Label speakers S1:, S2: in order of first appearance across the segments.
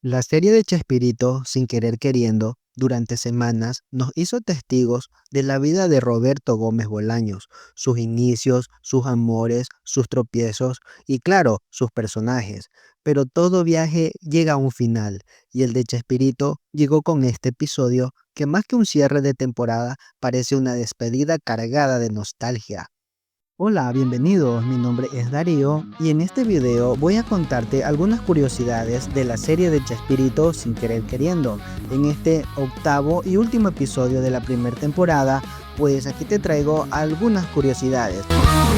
S1: La serie de Chespirito, sin querer queriendo, durante semanas nos hizo testigos de la vida de Roberto Gómez Bolaños, sus inicios, sus amores, sus tropiezos y claro, sus personajes. Pero todo viaje llega a un final y el de Chespirito llegó con este episodio que más que un cierre de temporada parece una despedida cargada de nostalgia. Hola, bienvenidos. Mi nombre es Darío y en este video voy a contarte algunas curiosidades de la serie de Chespirito sin querer queriendo. En este octavo y último episodio de la primera temporada, pues aquí te traigo algunas curiosidades.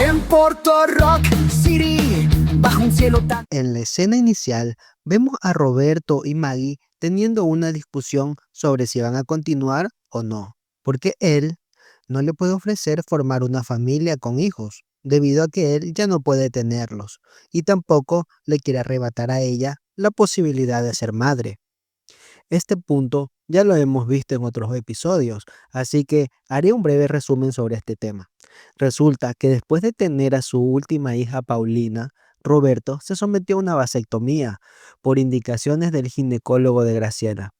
S2: En Porto Rock City, bajo un cielo tan...
S1: En la escena inicial, vemos a Roberto y Maggie teniendo una discusión sobre si van a continuar o no, porque él no le puede ofrecer formar una familia con hijos, debido a que él ya no puede tenerlos, y tampoco le quiere arrebatar a ella la posibilidad de ser madre. Este punto ya lo hemos visto en otros episodios, así que haré un breve resumen sobre este tema. Resulta que después de tener a su última hija Paulina, Roberto se sometió a una vasectomía por indicaciones del ginecólogo de Graciela.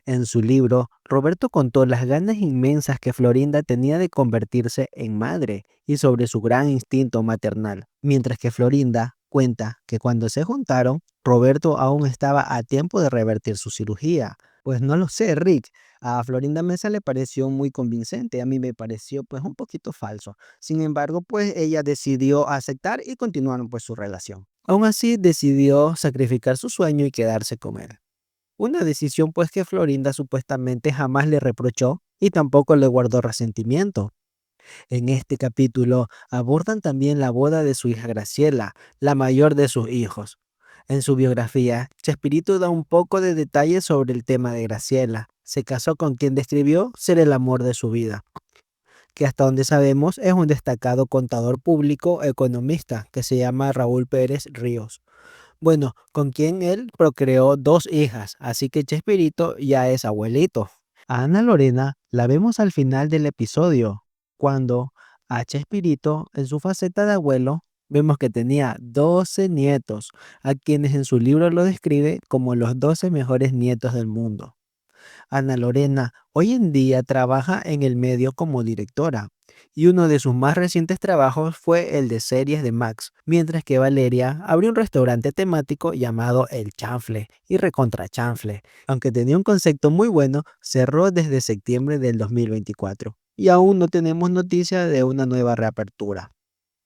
S1: En su libro, Roberto contó las ganas inmensas que Florinda tenía de convertirse en madre y sobre su gran instinto maternal, mientras que Florinda cuenta que cuando se juntaron, Roberto aún estaba a tiempo de revertir su cirugía. Pues no lo sé, Rick. A Florinda Mesa le pareció muy convincente, a mí me pareció pues un poquito falso. Sin embargo, pues ella decidió aceptar y continuaron pues su relación. Aún así, decidió sacrificar su sueño y quedarse con él. Una decisión pues que Florinda supuestamente jamás le reprochó y tampoco le guardó resentimiento. En este capítulo abordan también la boda de su hija Graciela, la mayor de sus hijos. En su biografía, Chespirito da un poco de detalles sobre el tema de Graciela. Se casó con quien describió ser el amor de su vida, que hasta donde sabemos es un destacado contador público economista que se llama Raúl Pérez Ríos. Bueno, con quien él procreó dos hijas, así que Chespirito ya es abuelito. A Ana Lorena la vemos al final del episodio, cuando a Chespirito, en su faceta de abuelo, vemos que tenía 12 nietos, a quienes en su libro lo describe como los 12 mejores nietos del mundo. Ana Lorena hoy en día trabaja en el medio como directora y uno de sus más recientes trabajos fue el de series de Max, mientras que Valeria abrió un restaurante temático llamado El Chanfle y Recontra Chanfle. Aunque tenía un concepto muy bueno, cerró desde septiembre del 2024 y aún no tenemos noticia de una nueva reapertura.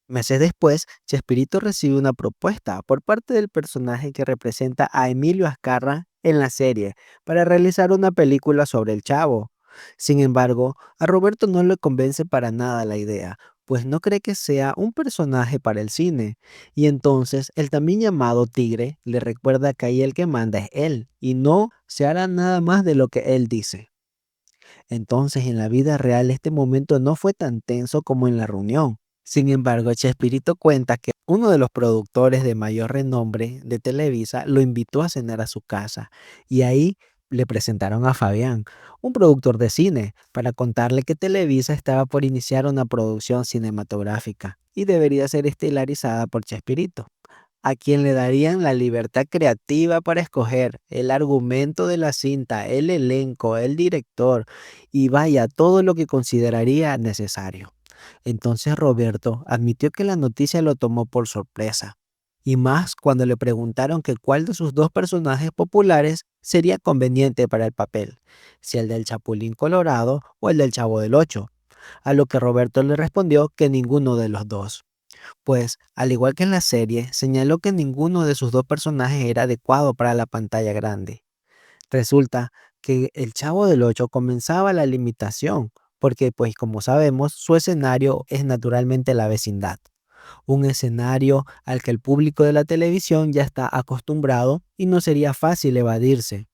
S1: Meses después, Chespirito recibe una propuesta por parte del personaje que representa a Emilio Azcarra en la serie para realizar una película sobre el Chavo. Sin embargo, a Roberto no le convence para nada la idea, pues no cree que sea un personaje para el cine. Y entonces el también llamado Tigre le recuerda que ahí el que manda es él, y no se hará nada más de lo que él dice. Entonces, en la vida real, este momento no fue tan tenso como en la reunión. Sin embargo, Chespirito cuenta que uno de los productores de mayor renombre de Televisa lo invitó a cenar a su casa y ahí le presentaron a Fabián, un productor de cine, para contarle que Televisa estaba por iniciar una producción cinematográfica y debería ser estelarizada por Chespirito, a quien le darían la libertad creativa para escoger el argumento de la cinta, el elenco, el director y vaya, todo lo que consideraría necesario. Entonces Roberto admitió que la noticia lo tomó por sorpresa, y más cuando le preguntaron que cuál de sus dos personajes populares sería conveniente para el papel, si el del Chapulín Colorado o el del Chavo del Ocho, a lo que Roberto le respondió que ninguno de los dos. Pues, al igual que en la serie, señaló que ninguno de sus dos personajes era adecuado para la pantalla grande. Resulta que el Chavo del Ocho comenzaba la limitación, porque pues como sabemos, su escenario es naturalmente la vecindad, un escenario al que el público de la televisión ya está acostumbrado y no sería fácil evadirse.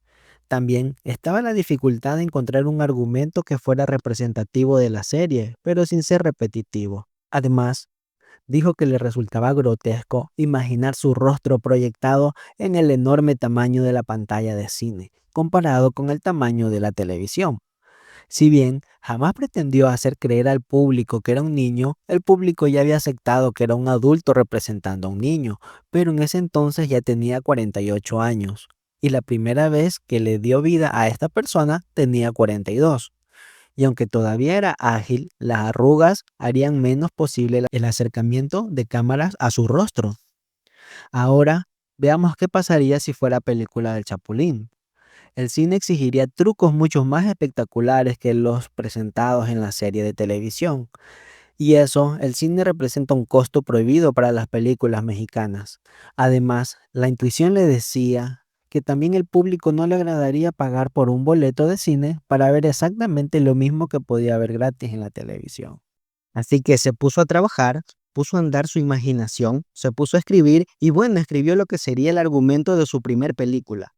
S1: También estaba la dificultad de encontrar un argumento que fuera representativo de la serie, pero sin ser repetitivo. Además, dijo que le resultaba grotesco imaginar su rostro proyectado en el enorme tamaño de la pantalla de cine, comparado con el tamaño de la televisión. Si bien jamás pretendió hacer creer al público que era un niño, el público ya había aceptado que era un adulto representando a un niño, pero en ese entonces ya tenía 48 años. y la primera vez que le dio vida a esta persona tenía 42. Y aunque todavía era ágil, las arrugas harían menos posible el acercamiento de cámaras a su rostro. Ahora, veamos qué pasaría si fuera película del Chapulín. El cine exigiría trucos mucho más espectaculares que los presentados en la serie de televisión. Y eso, el cine representa un costo prohibido para las películas mexicanas. Además, la intuición le decía que también el público no le agradaría pagar por un boleto de cine para ver exactamente lo mismo que podía ver gratis en la televisión. Así que se puso a trabajar, puso a andar su imaginación, se puso a escribir y bueno, escribió lo que sería el argumento de su primer película.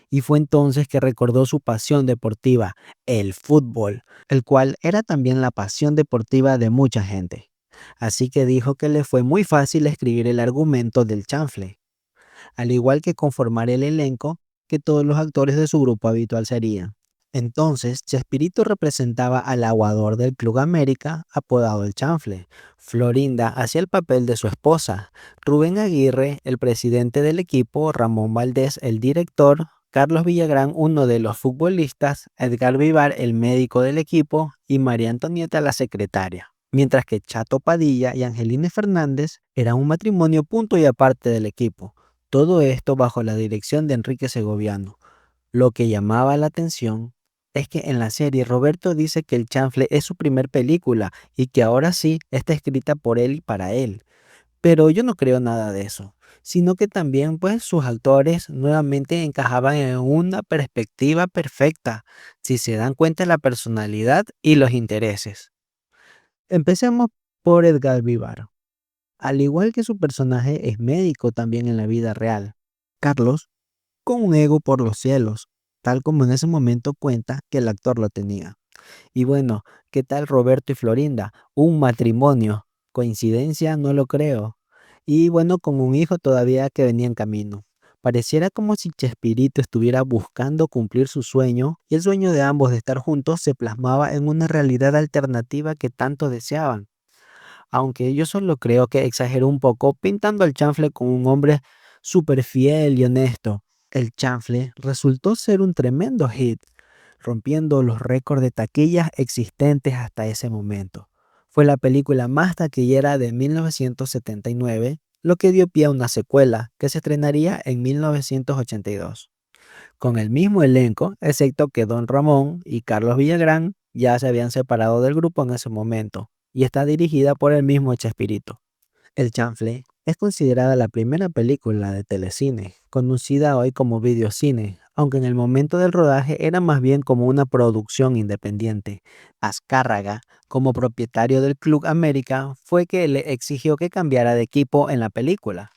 S1: Y fue entonces que recordó su pasión deportiva, el fútbol, el cual era también la pasión deportiva de mucha gente. Así que dijo que le fue muy fácil escribir el argumento del chanfle, al igual que conformar el elenco que todos los actores de su grupo habitual serían. Entonces, Chespirito representaba al aguador del Club América, apodado el Chanfle. Florinda hacía el papel de su esposa. Rubén Aguirre, el presidente del equipo, Ramón Valdés, el director, Carlos Villagrán, uno de los futbolistas, Edgar Vivar, el médico del equipo, y María Antonieta, la secretaria. Mientras que Chato Padilla y Angelina Fernández eran un matrimonio punto y aparte del equipo. Todo esto bajo la dirección de Enrique Segoviano. Lo que llamaba la atención es que en la serie Roberto dice que El Chanfle es su primer película y que ahora sí está escrita por él y para él. Pero yo no creo nada de eso, sino que también pues sus actores nuevamente encajaban en una perspectiva perfecta, si se dan cuenta de la personalidad y los intereses. Empecemos por Edgar Vivar. Al igual que su personaje es médico también en la vida real, Carlos con un ego por los cielos, tal como en ese momento cuenta que el actor lo tenía. Y bueno, ¿qué tal Roberto y Florinda? Un matrimonio. ¿Coincidencia? No lo creo. Y bueno, con un hijo todavía que venía en camino. Pareciera como si Chespirito estuviera buscando cumplir su sueño y el sueño de ambos de estar juntos se plasmaba en una realidad alternativa que tanto deseaban. Aunque yo solo creo que exageró un poco pintando al chanfle como un hombre súper fiel y honesto. El chanfle resultó ser un tremendo hit, rompiendo los récords de taquillas existentes hasta ese momento. Fue la película más taquillera de 1979, lo que dio pie a una secuela que se estrenaría en 1982, con el mismo elenco, excepto que Don Ramón y Carlos Villagrán ya se habían separado del grupo en ese momento, y está dirigida por el mismo Chespirito. El Chanfle es considerada la primera película de telecine, conocida hoy como videocine, aunque en el momento del rodaje era más bien como una producción independiente. Azcárraga, como propietario del Club América, fue que le exigió que cambiara de equipo en la película.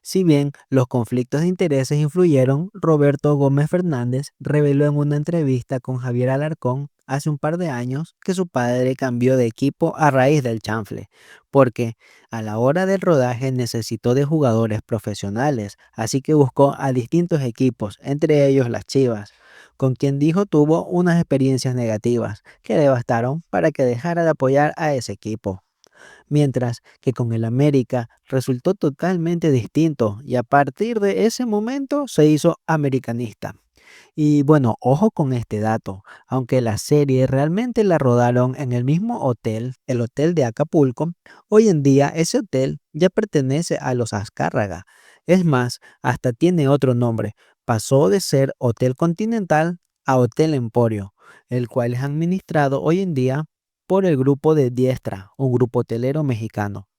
S1: Si bien los conflictos de intereses influyeron, Roberto Gómez Fernández reveló en una entrevista con Javier Alarcón hace un par de años que su padre cambió de equipo a raíz del chanfle, porque a la hora del rodaje necesitó de jugadores profesionales, así que buscó a distintos equipos, entre ellos las Chivas, con quien dijo tuvo unas experiencias negativas que le bastaron para que dejara de apoyar a ese equipo, mientras que con el América resultó totalmente distinto y a partir de ese momento se hizo americanista. Y bueno, ojo con este dato, aunque la serie realmente la rodaron en el mismo hotel, el hotel de Acapulco, hoy en día ese hotel ya pertenece a los Azcárraga. Es más, hasta tiene otro nombre, pasó de ser Hotel Continental a Hotel Emporio, el cual es administrado hoy en día por el grupo de Diestra, un grupo hotelero mexicano.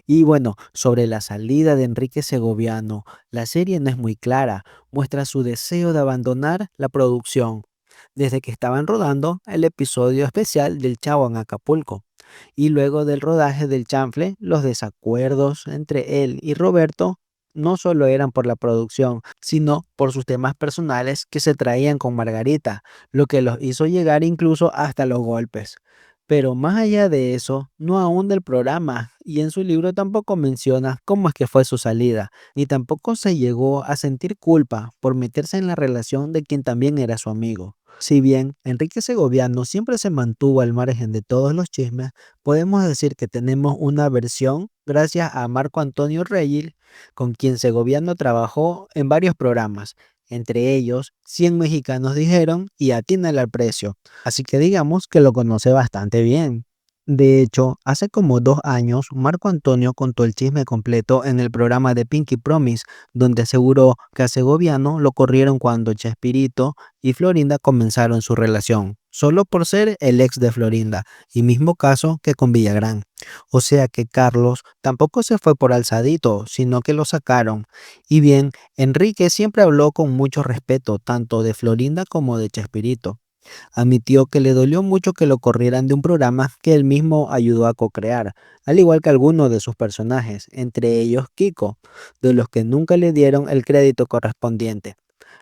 S1: Y bueno, sobre la salida de Enrique Segoviano, la serie no es muy clara, muestra su deseo de abandonar la producción, desde que estaban rodando el episodio especial del Chavo en Acapulco. Y luego del rodaje del chanfle, los desacuerdos entre él y Roberto no solo eran por la producción, sino por sus temas personales que se traían con Margarita, lo que los hizo llegar incluso hasta los golpes. Pero más allá de eso, no ahonda el programa y en su libro tampoco menciona cómo es que fue su salida, ni tampoco se llegó a sentir culpa por meterse en la relación de quien también era su amigo. Si bien Enrique Segoviano siempre se mantuvo al margen de todos los chismes, podemos decir que tenemos una versión gracias a Marco Antonio Regil, con quien Segoviano trabajó en varios programas, entre ellos 100 mexicanos dijeron y Atínale al precio, así que digamos que lo conoce bastante bien. De hecho, hace como 2 años, Marco Antonio contó el chisme completo en el programa de Pinky Promise, donde aseguró que a Segoviano lo corrieron cuando Chespirito y Florinda comenzaron su relación, solo por ser el ex de Florinda, y mismo caso que con Villagrán. O sea que Carlos tampoco se fue por alzadito, sino que lo sacaron. Y bien, Enrique siempre habló con mucho respeto tanto de Florinda como de Chespirito. Admitió que le dolió mucho que lo corrieran de un programa que él mismo ayudó a co-crear, al igual que algunos de sus personajes, entre ellos Kiko, de los que nunca le dieron el crédito correspondiente.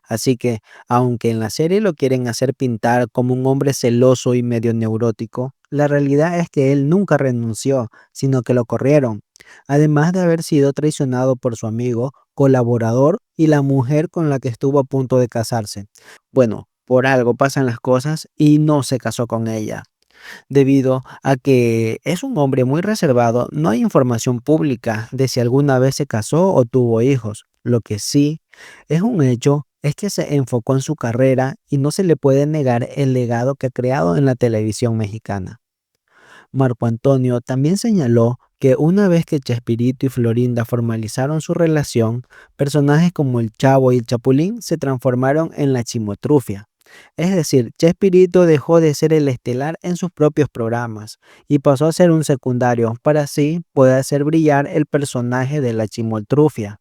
S1: Así que, aunque en la serie lo quieren hacer pintar como un hombre celoso y medio neurótico, la realidad es que él nunca renunció, sino que lo corrieron, además de haber sido traicionado por su amigo, colaborador y la mujer con la que estuvo a punto de casarse. Bueno, por algo pasan las cosas y no se casó con ella. Debido a que es un hombre muy reservado, no hay información pública de si alguna vez se casó o tuvo hijos. Lo que sí es un hecho es que se enfocó en su carrera y no se le puede negar el legado que ha creado en la televisión mexicana. Marco Antonio también señaló que una vez que Chespirito y Florinda formalizaron su relación, personajes como el Chavo y el Chapulín se transformaron en la chimotrufia. Es decir, Chespirito dejó de ser el estelar en sus propios programas y pasó a ser un secundario para así poder hacer brillar el personaje de la chimoltrufia.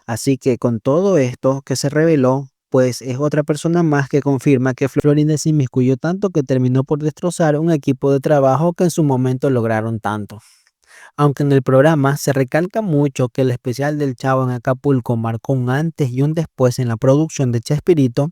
S1: Así que con todo esto que se reveló, pues es otra persona más que confirma que Florinda se inmiscuyó tanto que terminó por destrozar un equipo de trabajo que en su momento lograron tanto. Aunque en el programa se recalca mucho que el especial del Chavo en Acapulco marcó un antes y un después en la producción de Chespirito,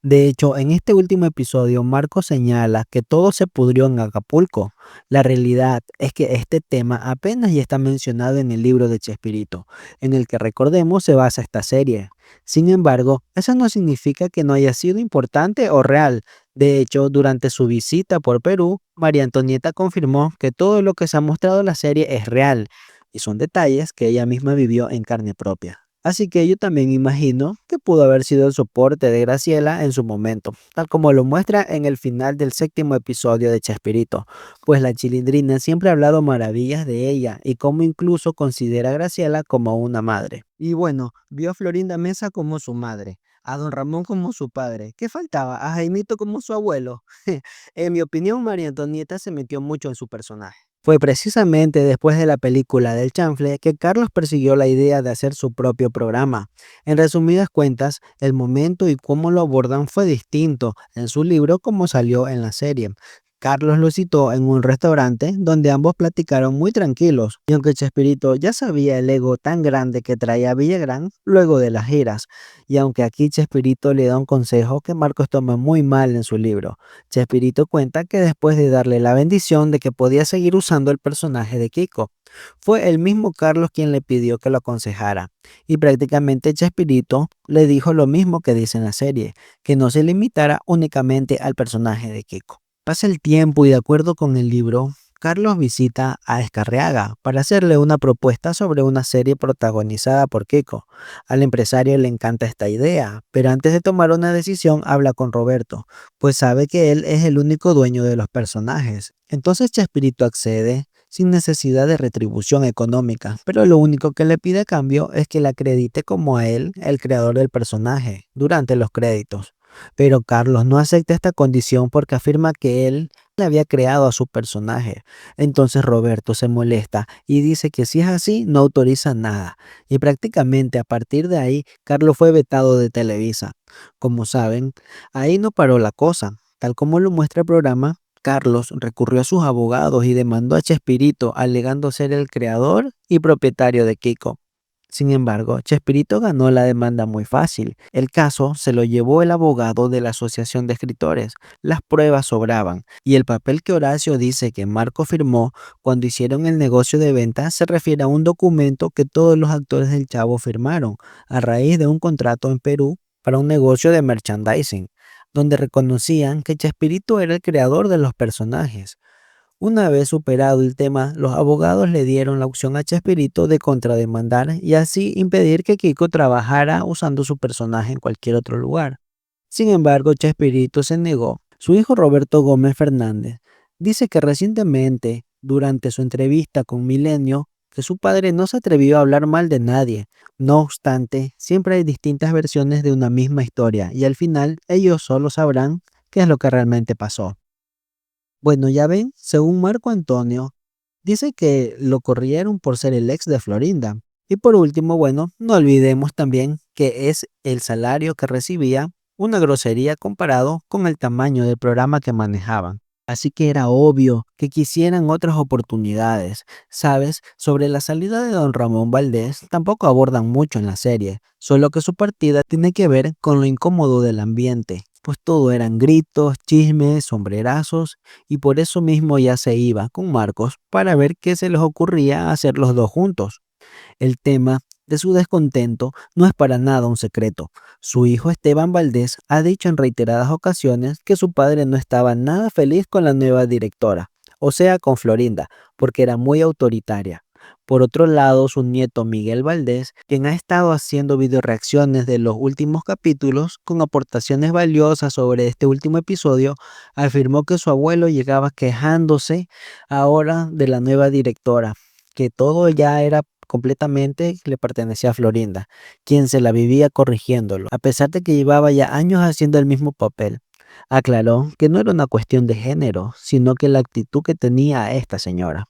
S1: de hecho en este último episodio Marco señala que todo se pudrió en Acapulco. La realidad es que este tema apenas ya está mencionado en el libro de Chespirito, en el que recordemos se basa esta serie. Sin embargo, eso no significa que no haya sido importante o real. De hecho, durante su visita por Perú, María Antonieta confirmó que todo lo que se ha mostrado en la serie es real y son detalles que ella misma vivió en carne propia. Así que yo también imagino que pudo haber sido el soporte de Graciela en su momento, tal como lo muestra en el final del séptimo episodio de Chespirito, pues la Chilindrina siempre ha hablado maravillas de ella y cómo incluso considera a Graciela como una madre. Y bueno, vio a Florinda Mesa como su madre, a don Ramón como su padre. ¿Qué faltaba? A Jaimito como su abuelo. En mi opinión, María Antonieta se metió mucho en su personaje. Fue precisamente después de la película del chanfle que Carlos persiguió la idea de hacer su propio programa. En resumidas cuentas, el momento y cómo lo abordan fue distinto en su libro como salió en la serie. Carlos lo citó en un restaurante donde ambos platicaron muy tranquilos, y aunque Chespirito ya sabía el ego tan grande que traía Villagrán luego de las giras, y aunque aquí Chespirito le da un consejo que Marcos toma muy mal en su libro, Chespirito cuenta que después de darle la bendición de que podía seguir usando el personaje de Kiko, fue el mismo Carlos quien le pidió que lo aconsejara, y prácticamente Chespirito le dijo lo mismo que dice en la serie, que no se limitara únicamente al personaje de Kiko. Pasa el tiempo y de acuerdo con el libro, Carlos visita a Escarriaga para hacerle una propuesta sobre una serie protagonizada por Kiko. Al empresario le encanta esta idea, pero antes de tomar una decisión habla con Roberto, pues sabe que él es el único dueño de los personajes. Entonces Chespirito accede sin necesidad de retribución económica, pero lo único que le pide a cambio es que le acredite como a él, el creador del personaje, durante los créditos. Pero Carlos no acepta esta condición porque afirma que él le había creado a su personaje. Entonces Roberto se molesta y dice que si es así no autoriza nada. Y prácticamente a partir de ahí Carlos fue vetado de Televisa. Como saben, ahí no paró la cosa. Tal como lo muestra el programa, Carlos recurrió a sus abogados y demandó a Chespirito alegando ser el creador y propietario de Kiko. Sin embargo, Chespirito ganó la demanda muy fácil. El caso se lo llevó el abogado de la Asociación de Escritores. Las pruebas sobraban, y el papel que Horacio dice que Marco firmó cuando hicieron el negocio de venta se refiere a un documento que todos los actores del Chavo firmaron a raíz de un contrato en Perú para un negocio de merchandising, donde reconocían que Chespirito era el creador de los personajes. Una vez superado el tema, los abogados le dieron la opción a Chespirito de contrademandar y así impedir que Kiko trabajara usando su personaje en cualquier otro lugar. Sin embargo, Chespirito se negó. Su hijo Roberto Gómez Fernández dice que recientemente, durante su entrevista con Milenio, que su padre no se atrevió a hablar mal de nadie. No obstante, siempre hay distintas versiones de una misma historia y al final ellos solo sabrán qué es lo que realmente pasó. Bueno, ya ven, según Marco Antonio, dice que lo corrieron por ser el ex de Florinda. Y por último, bueno, no olvidemos también que es el salario que recibía una grosería comparado con el tamaño del programa que manejaban. Así que era obvio que quisieran otras oportunidades. ¿Sabes? Sobre la salida de don Ramón Valdés tampoco abordan mucho en la serie, solo que su partida tiene que ver con lo incómodo del ambiente, pues todo eran gritos, chismes, sombrerazos, y por eso mismo ya se iba con Marcos para ver qué se les ocurría hacer los dos juntos. El tema de su descontento no es para nada un secreto. Su hijo Esteban Valdés ha dicho en reiteradas ocasiones que su padre no estaba nada feliz con la nueva directora, o sea, con Florinda, porque era muy autoritaria. Por otro lado, su nieto Miguel Valdés, quien ha estado haciendo videoreacciones de los últimos capítulos con aportaciones valiosas sobre este último episodio, afirmó que su abuelo llegaba quejándose ahora de la nueva directora, que todo ya era completamente le pertenecía a Florinda, quien se la vivía corrigiéndolo, a pesar de que llevaba ya años haciendo el mismo papel. Aclaró que no era una cuestión de género, sino que la actitud que tenía esta señora.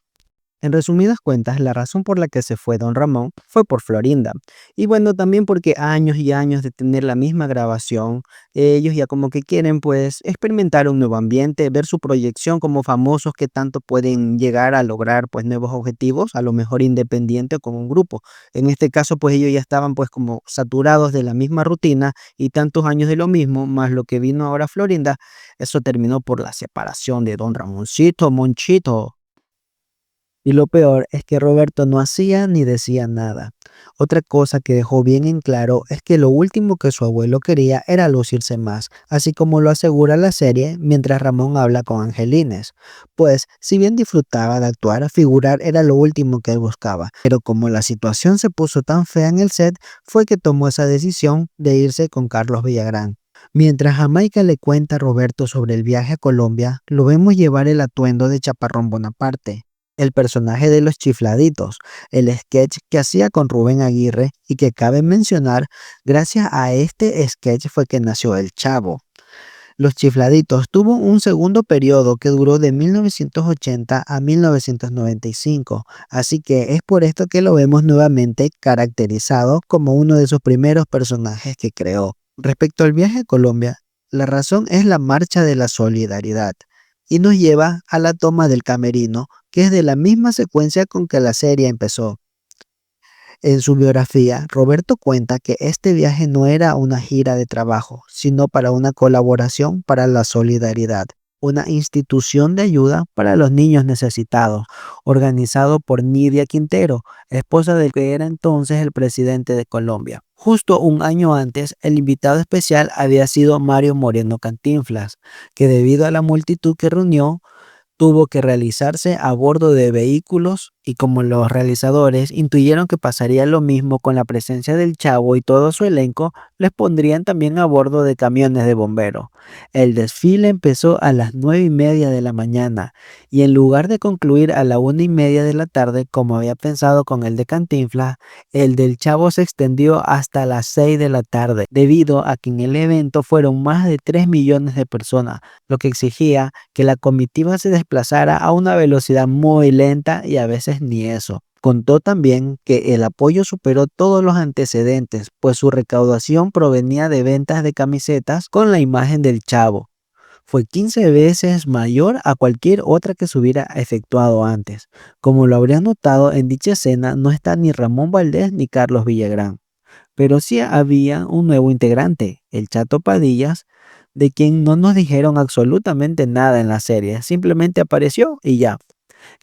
S1: En resumidas cuentas, la razón por la que se fue don Ramón fue por Florinda. Y bueno, también porque años y años de tener la misma grabación, ellos ya como que quieren pues experimentar un nuevo ambiente, ver su proyección como famosos que tanto pueden llegar a lograr pues nuevos objetivos, a lo mejor independiente o con un grupo. En este caso pues ellos ya estaban pues como saturados de la misma rutina y tantos años de lo mismo, más lo que vino ahora Florinda, eso terminó por la separación de don Ramoncito, Monchito. Y lo peor es que Roberto no hacía ni decía nada. Otra cosa que dejó bien en claro es que lo último que su abuelo quería era lucirse más, así como lo asegura la serie mientras Ramón habla con Angelines. Pues, si bien disfrutaba de actuar, figurar era lo último que él buscaba. Pero como la situación se puso tan fea en el set, fue que tomó esa decisión de irse con Carlos Villagrán. Mientras Jamaica le cuenta a Roberto sobre el viaje a Colombia, lo vemos llevar el atuendo de Chaparrón Bonaparte, el personaje de los chifladitos, el sketch que hacía con Rubén Aguirre y que cabe mencionar, gracias a este sketch fue que nació El Chavo. Los Chifladitos tuvo un segundo periodo que duró de 1980 a 1995, así que es por esto que lo vemos nuevamente caracterizado como uno de sus primeros personajes que creó. Respecto al viaje a Colombia, la razón es la marcha de la solidaridad y nos lleva a la toma del camerino, que es de la misma secuencia con que la serie empezó. En su biografía, Roberto cuenta que este viaje no era una gira de trabajo, sino para una colaboración para la solidaridad, una institución de ayuda para los niños necesitados, organizado por Nidia Quintero, esposa del que era entonces el presidente de Colombia. Justo un año antes, el invitado especial había sido Mario Moreno Cantinflas, que debido a la multitud que reunió, tuvo que realizarse a bordo de vehículos y como los realizadores intuyeron que pasaría lo mismo con la presencia del Chavo y todo su elenco, les pondrían también a bordo de camiones de bomberos. El desfile empezó a las 9:30 de la mañana y en lugar de concluir a la 1:30 de la tarde como había pensado con el de Cantinflas, el del Chavo se extendió hasta las 6 de la tarde debido a que en el evento fueron más de 3 millones de personas, lo que exigía que la comitiva se desplazara a una velocidad muy lenta y a veces ni eso. Contó también que el apoyo superó todos los antecedentes, pues su recaudación provenía de ventas de camisetas con la imagen del Chavo. Fue 15 veces mayor a cualquier otra que se hubiera efectuado antes. Como lo habrías notado, en dicha escena no está ni Ramón Valdés ni Carlos Villagrán. Pero sí había un nuevo integrante, el Chato Padillas, de quien no nos dijeron absolutamente nada en la serie, simplemente apareció y ya.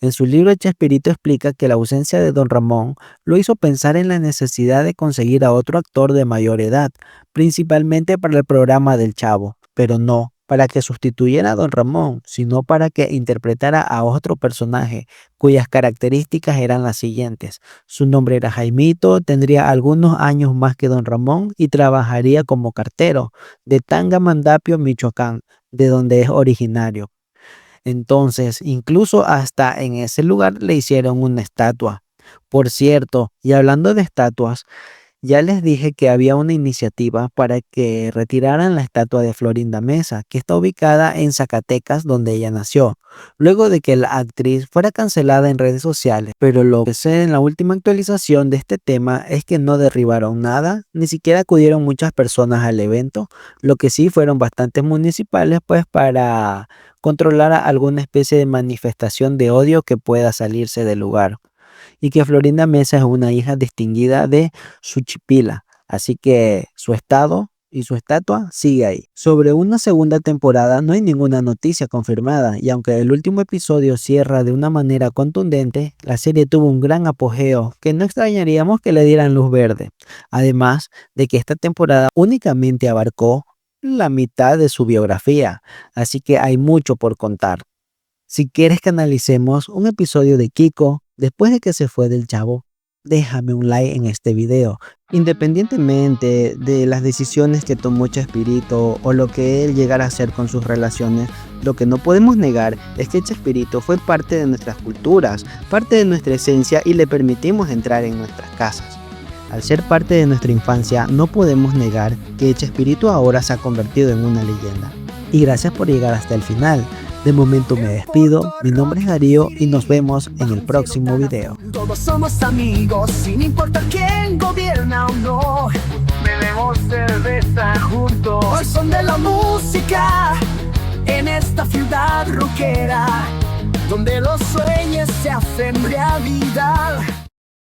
S1: En su libro Chespirito explica que la ausencia de don Ramón lo hizo pensar en la necesidad de conseguir a otro actor de mayor edad, principalmente para el programa del Chavo, pero no, para que sustituyera a Don Ramón, sino para que interpretara a otro personaje, cuyas características eran las siguientes. Su nombre era Jaimito, tendría algunos años más que Don Ramón y trabajaría como cartero de Tangamandapio, Michoacán, de donde es originario. Entonces, incluso hasta en ese lugar le hicieron una estatua. Por cierto, y hablando de estatuas, ya les dije que había una iniciativa para que retiraran la estatua de Florinda Mesa, que está ubicada en Zacatecas, donde ella nació, luego de que la actriz fuera cancelada en redes sociales. Pero lo que sé en la última actualización de este tema es que no derribaron nada, ni siquiera acudieron muchas personas al evento, lo que sí fueron bastantes municipales, pues para controlar alguna especie de manifestación de odio que pueda salirse del lugar y que Florinda Mesa es una hija distinguida de Suchipila, así que su estado y su estatua sigue ahí. Sobre una segunda temporada no hay ninguna noticia confirmada y aunque el último episodio cierra de una manera contundente, la serie tuvo un gran apogeo que no extrañaríamos que le dieran luz verde, además de que esta temporada únicamente abarcó la mitad de su biografía, así que hay mucho por contar. Si quieres que analicemos un episodio de Kiko después de que se fue del Chavo, déjame un like en este video. Independientemente de las decisiones que tomó Chespirito o lo que él llegara a hacer con sus relaciones, lo que no podemos negar es que Chespirito fue parte de nuestras culturas, parte de nuestra esencia y le permitimos entrar en nuestras casas. Al ser parte de nuestra infancia, no podemos negar que Chespirito ahora se ha convertido en una leyenda. Y gracias por llegar hasta el final. De momento me despido, mi nombre es Darío y nos vemos en el próximo video.
S2: Todos somos amigos, sin importar quién gobierna o no. Bebemos cerveza juntos. Al son de la música, en esta ciudad rockera, donde los sueños se hacen realidad.